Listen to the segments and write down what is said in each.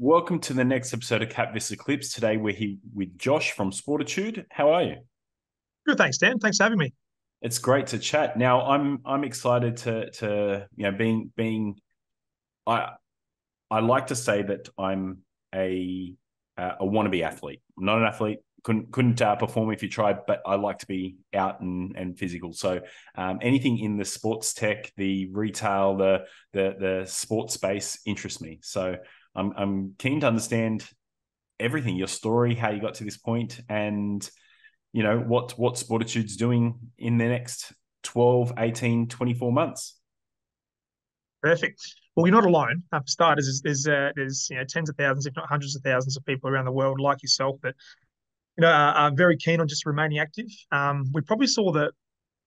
welcome to the next episode of KapVista Klips. Today we're here with Josh from Sportitude. How are you? Good, thanks, Dan. Thanks for having me. It's great to chat. Now I'm excited to I I like to say that I'm a wannabe athlete. I'm not an athlete. Couldn't perform if you tried, but I like to be out and physical. So anything in the sports tech, the retail, the sports space interests me. So I'm keen to understand everything, your story, how you got to this point, and what Sportitude's doing in the next 12, 18, 24 months. Perfect. Well, you're not alone. For starters, there's tens of thousands, if not hundreds of thousands, of people around the world like yourself that are very keen on just remaining active. We probably saw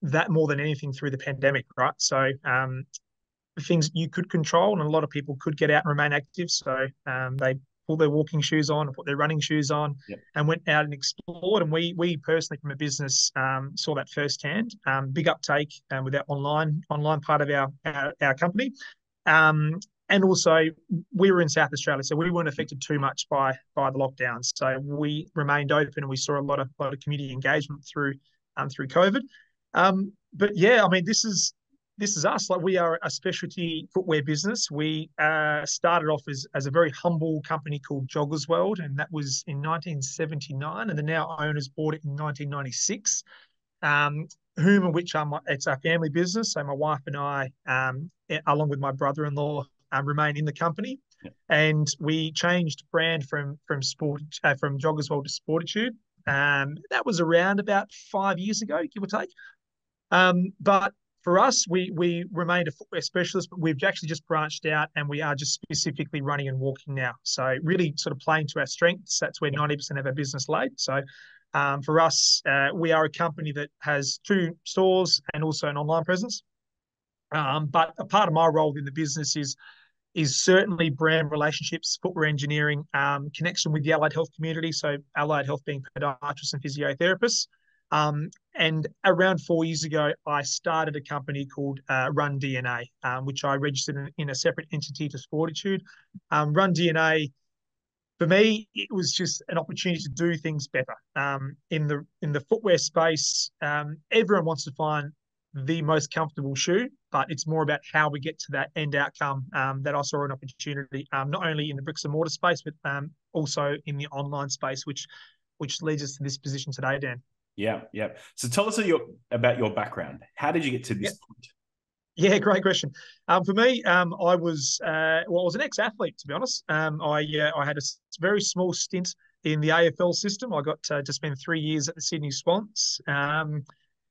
that more than anything through the pandemic, right? So things you could control, and a lot of people could get out and remain active. So they pulled their walking shoes on, or put their running shoes on, Yep. and went out and explored. And we personally, from a business, saw that firsthand. Big uptake with our online part of our company. And also, we were in South Australia, so we weren't affected too much by the lockdowns. So we remained open, and we saw a lot of community engagement through COVID. But yeah, I mean, this is us. Like, we are a specialty footwear business. We started off as a very humble company called Joggers World, and that was in 1979. And the now owners bought it in 1996. It's our family business. So my wife and I, along with my brother-in-law, remain in the company. Yep. And we changed brand from Joggers World to Sportitude. That was around about 5 years ago, give or take. But for us, we remained a footwear specialist, but we've actually just branched out, and we are just specifically running and walking now. So really sort of playing to our strengths. That's where 90% of our business laid. So for us, we are a company that has 2 stores and also an online presence. But a part of my role in the business is certainly brand relationships, footwear engineering, connection with the allied health community. So allied health being podiatrists and physiotherapists. And around 4 years ago, I started a company called RunDNA, which I registered in a separate entity to Sportitude. RunDNA, for me, it was just an opportunity to do things better. In the footwear space, everyone wants to find the most comfortable shoe, but it's more about how we get to that end outcome. That I saw an opportunity, not only in the bricks and mortar space, but also in the online space, which leads us to this position today, Dan. Yeah, yeah. So tell us about your background. How did you get to this point? Yeah, great question. For me, I was I was an ex-athlete, to be honest. I had a very small stint in the AFL system. I got to spend 3 years at the Sydney Swans.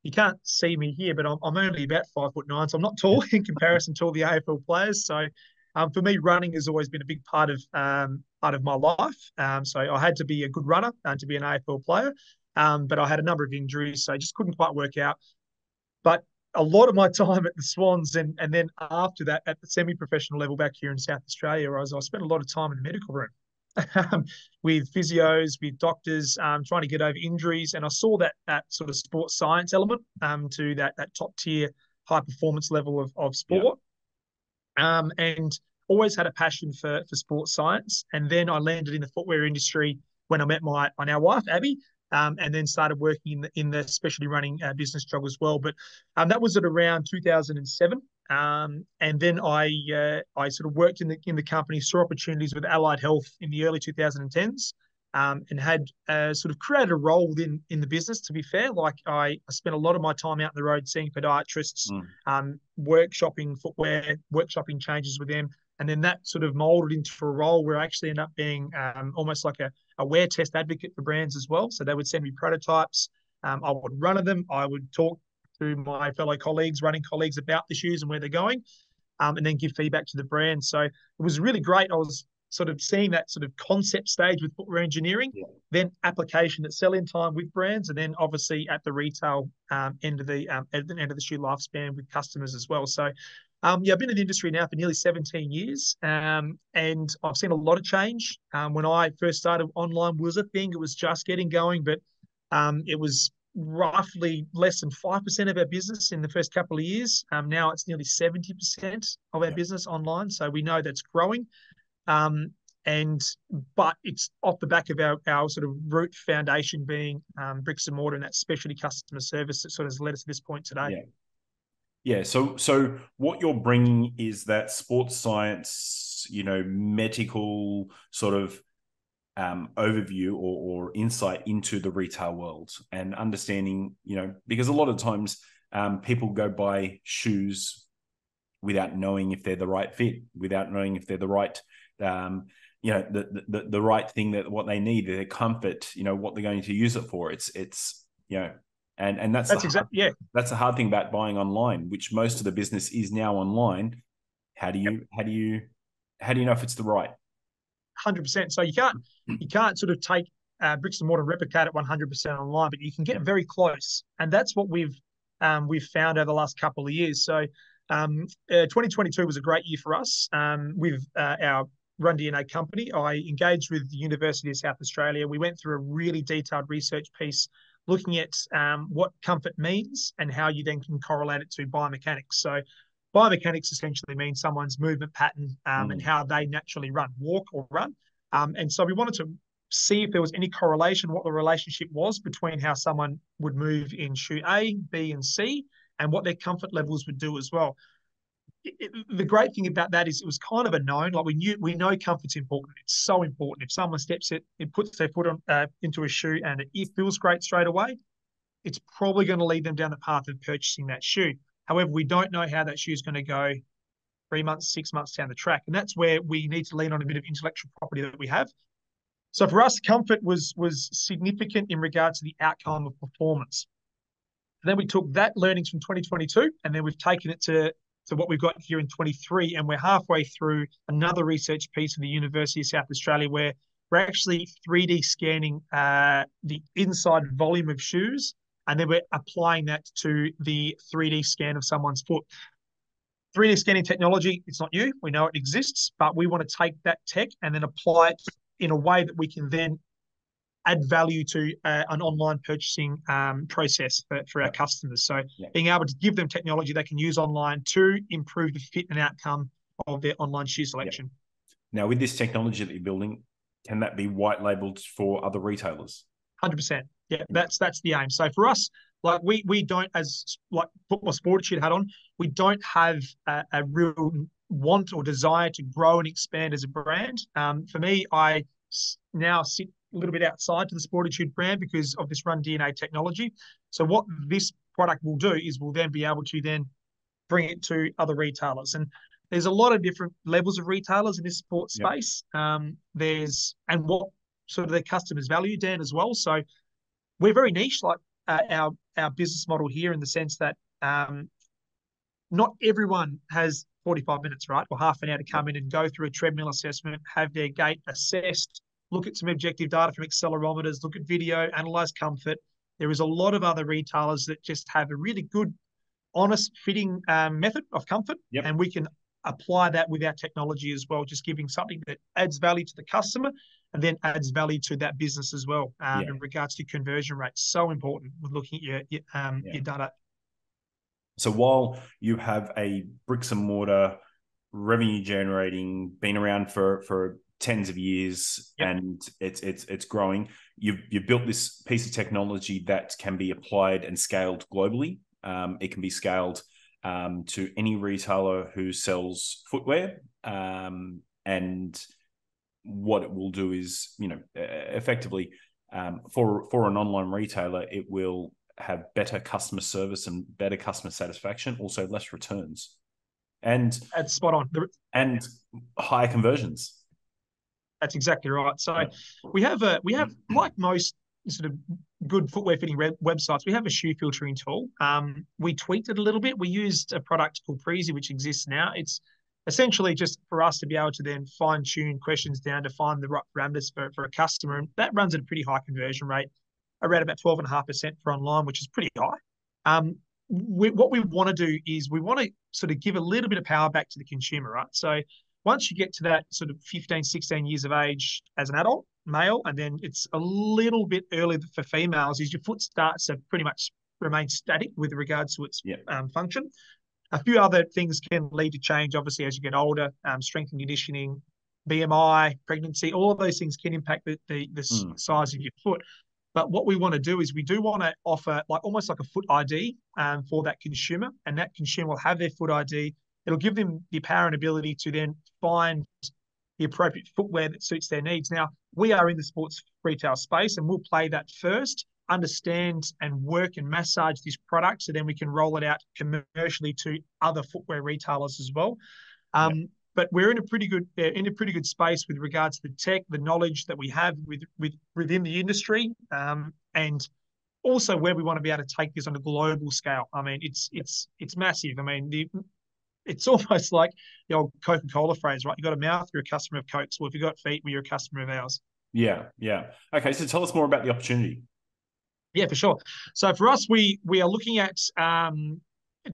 You can't see me here, but I'm only about 5'9", so I'm not tall in comparison to all the AFL players. So for me, running has always been a big part of my life. So I had to be a good runner to be an AFL player. But I had a number of injuries, so I just couldn't quite work out. But a lot of my time at the Swans, and then after that at the semi-professional level back here in South Australia, I spent a lot of time in the medical room with physios, with doctors, trying to get over injuries. And I saw that sort of sports science element to that top tier, high performance level of sport. Yeah. And always had a passion for sports science. And then I landed in the footwear industry when I met my now wife, Abby. And then started working in the specialty running business job as well. But that was at around 2007. And then I sort of worked in the company, saw opportunities with allied health in the early 2010s, and had sort of created a role in the business. To be fair, like I spent a lot of my time out on the road seeing podiatrists, workshopping footwear, workshopping changes with them. And then that sort of molded into a role where I actually ended up being almost like a wear test advocate for brands as well. So they would send me prototypes. I would run them. I would talk to my fellow colleagues, running colleagues, about the shoes and where they're going, and then give feedback to the brand. So it was really great. I was sort of seeing that sort of concept stage with footwear engineering, then application at sell-in time with brands, and then obviously at the retail end of the shoe lifespan with customers as well. So I've been in the industry now for nearly 17 years, and I've seen a lot of change. When I first started, online was a thing. It was just getting going, but it was roughly less than 5% of our business in the first couple of years. Now it's nearly 70% of our business online, so we know that's growing. But it's off the back of our sort of root foundation being bricks and mortar and that specialty customer service that sort of has led us to this point today. Yeah. Yeah. So what you're bringing is that sports science, medical sort of overview or insight into the retail world, and understanding, because a lot of times people go buy shoes without knowing if they're the right fit, without knowing if they're the right, the right thing, that what they need, their comfort, what they're going to use it for. It's and that's that's the hard thing about buying online, which most of the business is now online. How do you know if it's the right? 100%. So you can't sort of take bricks and mortar and replicate it 100% online, but you can get very close, and that's what we've found over the last couple of years. So 2022 was a great year for us with our RunDNA company. I engaged with the University of South Australia. We went through a really detailed research piece looking at what comfort means and how you then can correlate it to biomechanics. So biomechanics essentially means someone's movement pattern and how they naturally walk or run. And so we wanted to see if there was any correlation, what the relationship was between how someone would move in shoe A, B, and C, and what their comfort levels would do as well. The great thing about that is it was kind of a known. Like we know comfort's important. It's so important. If someone steps it puts their foot on into a shoe and it feels great straight away, it's probably going to lead them down the path of purchasing that shoe. However, we don't know how that shoe is going to go 3 months, 6 months down the track, and that's where we need to lean on a bit of intellectual property that we have. So for us, comfort was significant in regards to the outcome of performance. And then we took that learnings from 2022, and then we've taken it to what we've got here in 23, and we're halfway through another research piece of the University of South Australia where we're actually 3D scanning the inside volume of shoes, and then we're applying that to the 3D scan of someone's foot. 3D scanning technology, it's not new. We know it exists, but we want to take that tech and then apply it in a way that we can then add value to an online purchasing process for our customers. So being able to give them technology they can use online to improve the fit and outcome of their online shoe selection. Now, with this technology that you're building, can that be white labeled for other retailers? 100%. Yeah, that's the aim. So for us, like we don't, as like Football Sportitude had on, we don't have a real want or desire to grow and expand as a brand. For me, I now sit a little bit outside to the Sportitude brand because of this RunDNA technology. So what this product will do is we'll then be able to then bring it to other retailers. And there's a lot of different levels of retailers in this sports space. And what sort of their customers value, Dan, as well. So we're very niche, like our business model here, in the sense that not everyone has 45 minutes, right, or half an hour to come in and go through a treadmill assessment, have their gait assessed, look at some objective data from accelerometers, look at video, analyze comfort. There is a lot of other retailers that just have a really good, honest fitting method of comfort, and we can apply that with our technology as well, just giving something that adds value to the customer and then adds value to that business as well in regards to conversion rates. So important with looking at your data. So while you have a bricks and mortar revenue generating, been around for tens of years, and it's growing, you've built this piece of technology that can be applied and scaled globally. It can be scaled to any retailer who sells footwear, and what it will do is, effectively, for an online retailer, it will have better customer service and better customer satisfaction, also less returns, and that's spot on, and higher conversions. That's exactly right. So we have like most sort of good footwear fitting websites, we have a shoe filtering tool. We tweaked it a little bit. We used a product called Preezy, which exists now. It's essentially just for us to be able to then fine tune questions down to find the right parameters for a customer, and that runs at a pretty high conversion rate, around about 12.5% for online, which is pretty high. What we want to do is we want to sort of give a little bit of power back to the consumer, right? So once you get to that sort of 15, 16 years of age as an adult, male, and then it's a little bit early for females, is your foot starts to pretty much remain static with regards to its function. A few other things can lead to change, obviously, as you get older, strength and conditioning, BMI, pregnancy, all of those things can impact the Mm. size of your foot. But what we want to do is we do want to offer like almost like a foot ID for that consumer, and that consumer will have their foot ID. It'll give them the power and ability to then find the appropriate footwear that suits their needs. Now, we are in the sports retail space, and we'll play that first, understand and work and massage this product, so then we can roll it out commercially to other footwear retailers as well. Yeah. But we're in a pretty good space with regards to the tech, the knowledge that we have within the industry, and also where we want to be able to take this on a global scale. I mean, it's massive. I mean, it's almost like the old Coca-Cola phrase, right? You got a mouth, you're a customer of Coke's. Well, if you got feet, well, you're a customer of ours. Yeah. Yeah. Okay. So tell us more about the opportunity. Yeah, for sure. So for us, we are looking at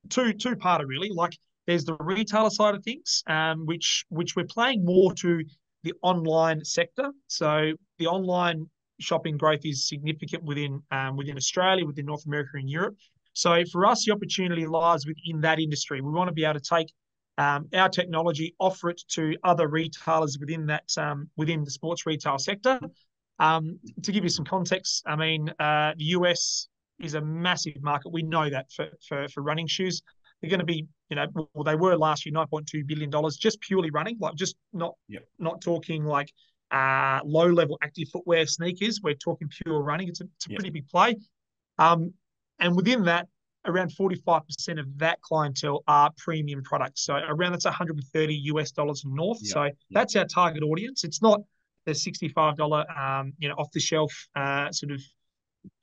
two-parter really. Like there's the retailer side of things, which we're playing more to the online sector. So the online shopping growth is significant within Australia, within North America, and Europe. So for us, the opportunity lies within that industry. We want to be able to take our technology, offer it to other retailers within the sports retail sector. To give you some context, I mean, the US is a massive market. We know that for running shoes. They're going to be, well, they were last year $9.2 billion just purely running, like just not talking like low level active footwear sneakers. We're talking pure running. It's a pretty big play. And within that, around 45% of that clientele are premium products. So around that's $130 north. So that's our target audience. It's not the $65, off the shelf sort of,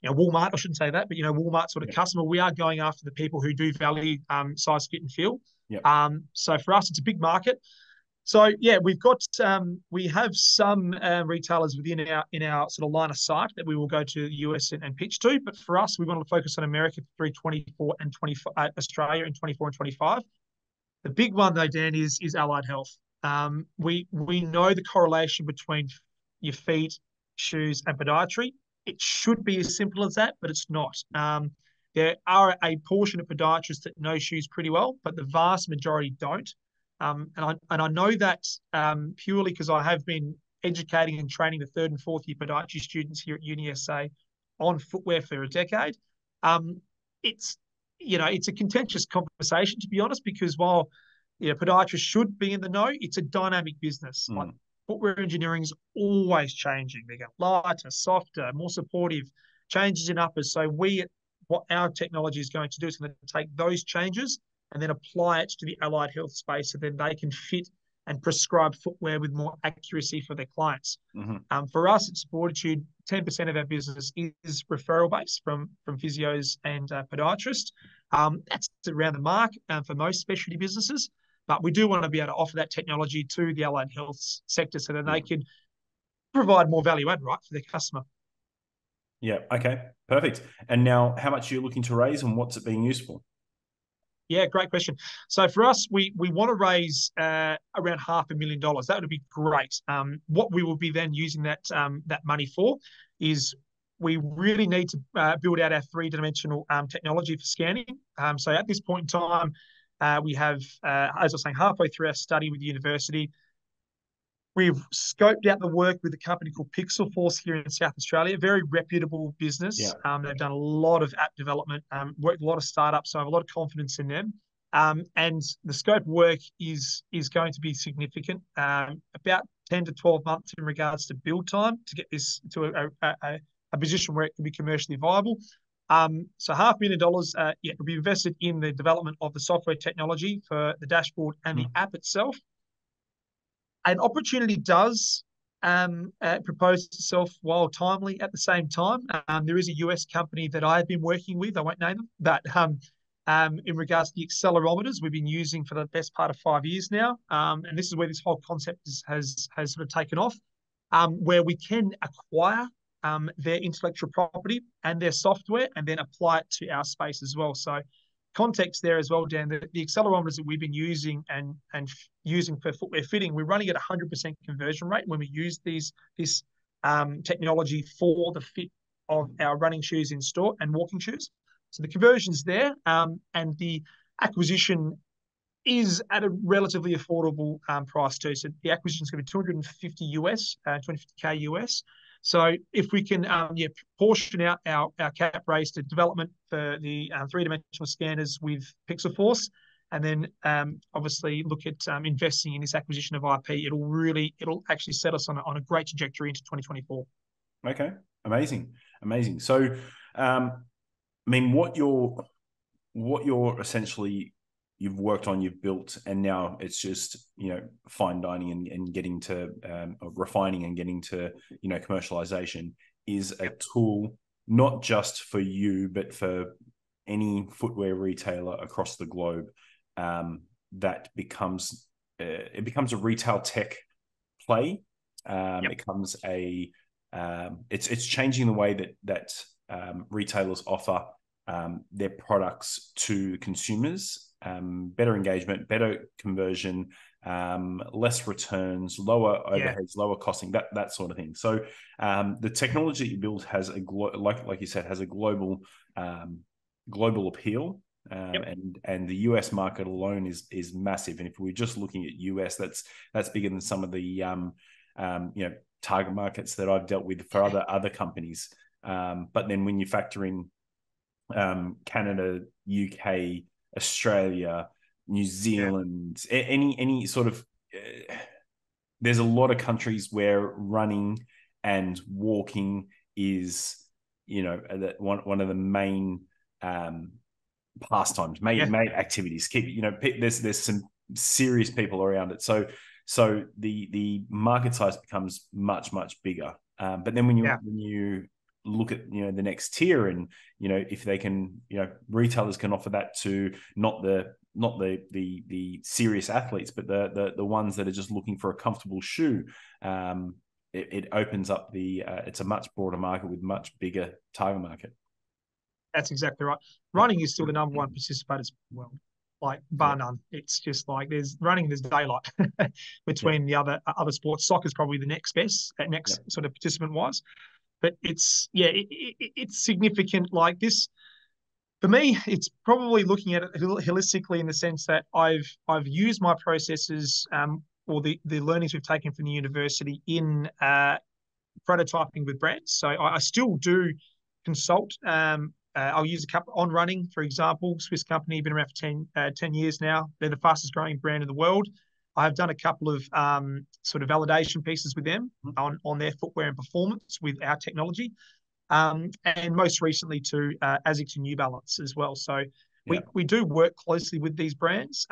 Walmart, I shouldn't say that, but, Walmart sort of customer. We are going after the people who do value size, fit, and feel. So for us, it's a big market. So yeah, we have some retailers within our sort of line of sight that we will go to the US and pitch to. But for us, we want to focus on America through 24 and 25, Australia in 24 and 25. The big one though, Dan, is allied health. We know the correlation between your feet, shoes, and podiatry. It should be as simple as that, but it's not. There are a portion of podiatrists that know shoes pretty well, but the vast majority don't. And I know that purely because I have been educating and training the third and fourth year podiatry students here at UniSA on footwear for a decade. It's a contentious conversation, to be honest, because while podiatrists should be in the know, it's a dynamic business. Like footwear engineering is always changing. They get lighter, softer, more supportive, changes in uppers. So what our technology is going to do is going to take those changes and then apply it to the allied health space, so then they can fit and prescribe footwear with more accuracy for their clients. For us at Sportitude, 10% of our business is referral based from physios and podiatrists. That's around the mark for most specialty businesses, but we do want to be able to offer that technology to the allied health sector so that they can provide more value add, right, for their customer. Yeah. Okay. Perfect. And now, how much are you looking to raise, and what's it being used for? Yeah, great question. So for us, we want to raise around $500,000. That would be great. What we will be then using that money for is we really need to build out our three-dimensional technology for scanning. So at this point in time, we have, as I was saying, halfway through our study with the university, we've scoped out the work with a company called Pixel Force here in South Australia, very reputable business. They've done a lot of app development, worked a lot of startups, so I have a lot of confidence in them. And the scope of work is going to be significant, about 10 to 12 months in regards to build time to get this to a position where it can be commercially viable. So $500,000 will be invested in the development of the software technology for the dashboard and the app itself. An opportunity does propose itself while timely at the same time. There is a US company that I have been working with, I won't name them, but in regards to the accelerometers we've been using for the best part of 5 years now. And this is where this whole concept has sort of taken off, where we can acquire their intellectual property and their software and then apply it to our space as well. So context there as well, Dan, the accelerometers that we've been using and using for footwear fitting, we're running at 100% conversion rate when we use this technology for the fit of our running shoes in store and walking shoes. So the conversion's there, and the acquisition is at a relatively affordable price too. So the acquisition is going to be 250 US, 250K US. So if we can portion out our cap raise to development for the three-dimensional scanners with Pixel Force, and then obviously look at investing in this acquisition of IP, it'll actually set us on a great trajectory into 2024. Okay, amazing. So, I mean, what you're essentially you've worked on, you've built, and now it's just, fine dining and getting to refining and getting to, commercialization is a tool not just for you, but for any footwear retailer across the globe. That becomes a retail tech play. It becomes it's changing the way that retailers offer their products to consumers. Better engagement, better conversion, less returns, lower overheads, lower costing, that sort of thing. So the technology you build has like you said, has a global appeal. And the US market alone is massive. And if we're just looking at US, that's bigger than some of the target markets that I've dealt with for other companies. But then when you factor in Canada, UK, Australia, New Zealand, any sort of there's a lot of countries where running and walking is one of the main pastimes, main activities. There's some serious people around it, so the market size becomes much bigger. But then when you look at the next tier, and if they can, retailers can offer that to not the serious athletes, but the ones that are just looking for a comfortable shoe. It opens up it's a much broader market with much bigger target market. That's exactly right. Running is still the number one participators in the world, like bar none. It's just like there's daylight between the other sports. Soccer's probably the next best, sort of participant wise. But it's significant. Like this, for me, it's probably looking at it holistically in the sense that I've used my processes or the learnings we've taken from the university in prototyping with brands. So I still do consult. I'll use a couple on running, for example. Swiss company, been around for 10 years now. They're the fastest growing brand in the world. I've done a couple of sort of validation pieces with them on their footwear and performance with our technology, and most recently to ASICS and New Balance as well. So we do work closely with these brands.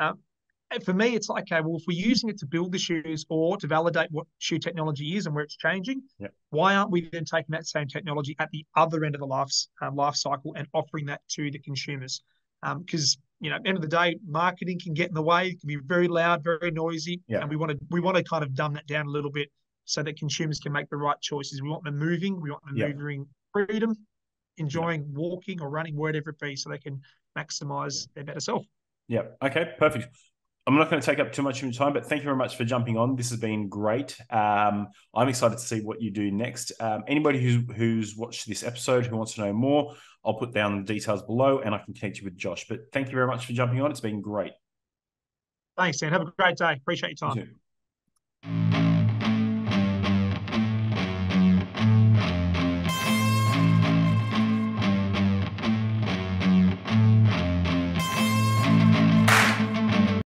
And for me, it's like, okay, well, if we're using it to build the shoes or to validate what shoe technology is and where it's changing, why aren't we then taking that same technology at the other end of the life cycle and offering that to the consumers? Because at the end of the day, marketing can get in the way. It can be very loud, very noisy, and we want to kind of dumb that down a little bit so that consumers can make the right choices. We want them moving. We want them moving freedom, enjoying walking or running, whatever it be, so they can maximize their better self. Yeah. Okay. Perfect. I'm not going to take up too much of your time, but thank you very much for jumping on. This has been great. I'm excited to see what you do next. Anybody who's watched this episode who wants to know more, I'll put down the details below and I can connect you with Josh. But thank you very much for jumping on. It's been great. Thanks, Dan. Have a great day. Appreciate your time.